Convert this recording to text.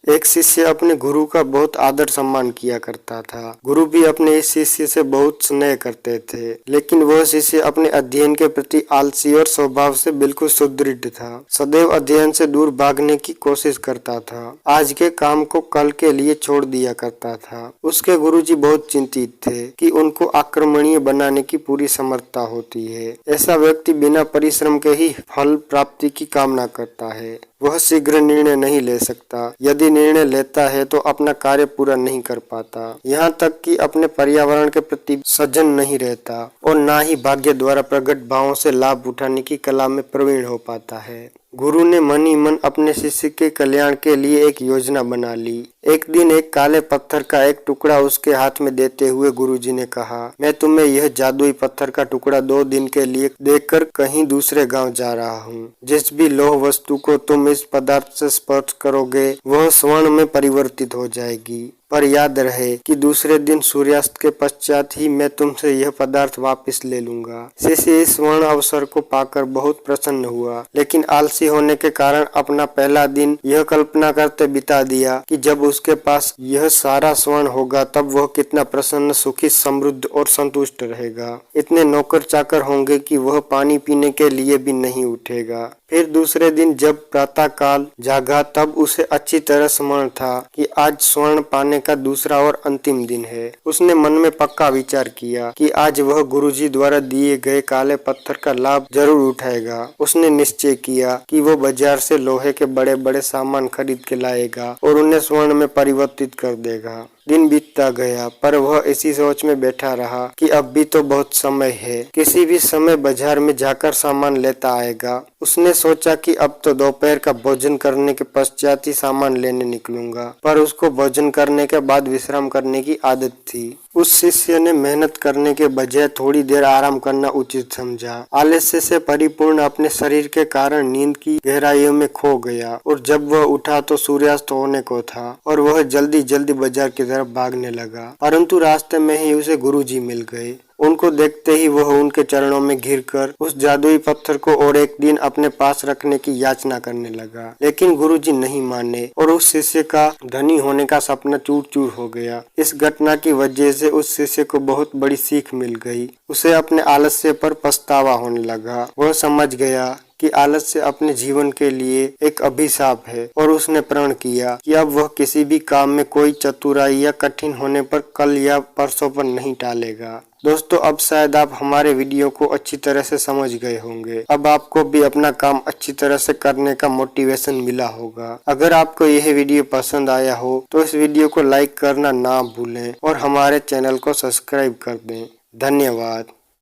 एक शिष्य अपने गुरु का बहुत आदर सम्मान किया करता था। गुरु भी अपने इस शिष्य से बहुत स्नेह करते थे, लेकिन वह शिष्य अपने अध्ययन के प्रति आलसी और स्वभाव से बिल्कुल सुदृढ़ था। सदैव अध्ययन से दूर भागने की कोशिश करता था। आज के काम को कल के लिए छोड़ दिया करता था। उसके गुरुजी बहुत चिंतित थे कि उनको आक्रमणीय बनाने की पूरी समर्थता होती है। ऐसा व्यक्ति बिना परिश्रम के ही फल प्राप्ति की कामना करता है। वह शीघ्र निर्णय नहीं ले सकता। यदि निर्णय लेता है तो अपना कार्य पूरा नहीं कर पाता। यहाँ तक कि अपने पर्यावरण के प्रति सजन नहीं रहता और ना ही भाग्य द्वारा प्रकट भावों से लाभ उठाने की कला में प्रवीण हो पाता है। गुरु ने मन ही मन अपने शिष्य के कल्याण के लिए एक योजना बना ली। एक दिन एक काले पत्थर का एक टुकड़ा उसके हाथ में देते हुए गुरुजी ने कहा, मैं तुम्हें यह जादुई पत्थर का टुकड़ा 2 दिन के लिए देकर कहीं दूसरे गांव जा रहा हूँ। जिस भी लौह वस्तु को तुम इस पदार्थ से स्पर्श करोगे वह स्वर्ण में परिवर्तित हो जाएगी। पर याद रहे कि दूसरे दिन सूर्यास्त के पश्चात ही मैं तुमसे यह पदार्थ वापस ले लूंगा। शिष्य इस स्वर्ण अवसर को पाकर बहुत प्रसन्न हुआ, लेकिन आलसी होने के कारण अपना पहला दिन यह कल्पना करते बिता दिया कि जब उसके पास यह सारा स्वर्ण होगा तब वह कितना प्रसन्न, सुखी, समृद्ध और संतुष्ट रहेगा। इतने नौकर चाकर होंगे कि वह पानी पीने के लिए भी नहीं उठेगा। फिर दूसरे दिन जब प्रातः काल जागा तब उसे अच्छी तरह स्मरण था कि आज स्वर्ण पाने का दूसरा और अंतिम दिन है। उसने मन में पक्का विचार किया कि आज वह गुरुजी द्वारा दिए गए काले पत्थर का लाभ जरूर उठाएगा। उसने निश्चय किया कि वो बाजार से लोहे के बड़े बड़े सामान खरीद के लाएगा और उन्हें स्वर्ण में परिवर्तित कर देगा। दिन बीतता गया पर वह इसी सोच में बैठा रहा कि अब भी तो बहुत समय है, किसी भी समय बाजार में जाकर सामान लेता आएगा। उसने सोचा कि अब तो दोपहर का भोजन करने के पश्चात ही सामान लेने निकलूंगा, पर उसको भोजन करने के बाद विश्राम करने की आदत थी। उस शिष्य ने मेहनत करने के बजाय थोड़ी देर आराम करना उचित समझा। आलस्य से परिपूर्ण अपने शरीर के कारण नींद की गहराइयों में खो गया और जब वह उठा तो सूर्यास्त होने को था और वह जल्दी जल्दी बाजार की तरफ भागने लगा। परंतु रास्ते में ही उसे गुरुजी मिल गए। उनको देखते ही वह उनके चरणों में घिरकर उस जादुई पत्थर को और एक दिन अपने पास रखने की याचना करने लगा, लेकिन गुरुजी नहीं माने और उस शिष्य का धनी होने का सपना चूर चूर हो गया। इस घटना की वजह से उस शिष्य को बहुत बड़ी सीख मिल गई। उसे अपने आलस्य पर पछतावा होने लगा। वह समझ गया कि आलस्य अपने जीवन के लिए एक अभिशाप है और उसने प्रण किया कि अब वह किसी भी काम में कोई चतुराई या कठिन होने पर कल या परसों पर नहीं टालेगा। दोस्तों, अब शायद आप हमारे वीडियो को अच्छी तरह से समझ गए होंगे। अब आपको भी अपना काम अच्छी तरह से करने का मोटिवेशन मिला होगा। अगर आपको यह वीडियो पसंद आया हो तो इस वीडियो को लाइक करना ना भूलें और हमारे चैनल को सब्सक्राइब कर दें। धन्यवाद।